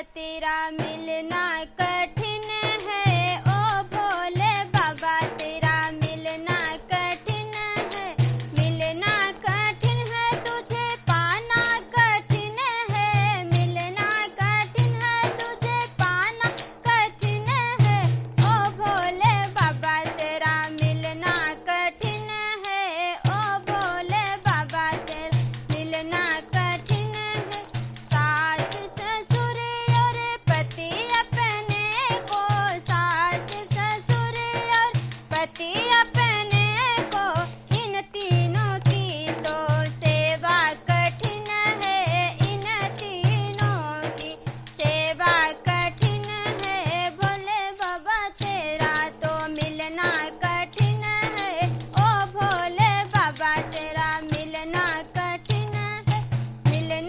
तेरा मिलना कठिन है, ओ भोले बाबा तेरा मिलना कठिन है। मिलना कठिन है, तुझे पाना कठिन है। मिलना कठिन है, तुझे पाना कठिन है। ओ भोले बाबा तेरा मिलना कठिन है। ओ भोले बाबा तेरा मिलना कठिन है। सास ससुर और पति अपने को, सास ससुर और पति अपने को, इन तीनों की तो सेवा कठिन है। इन तीनों की सेवा कठिन है। भोले बाबा तेरा तो मिलना कठिन है। ओ भोले बाबा तेरा मिलना कठिन है। मिलना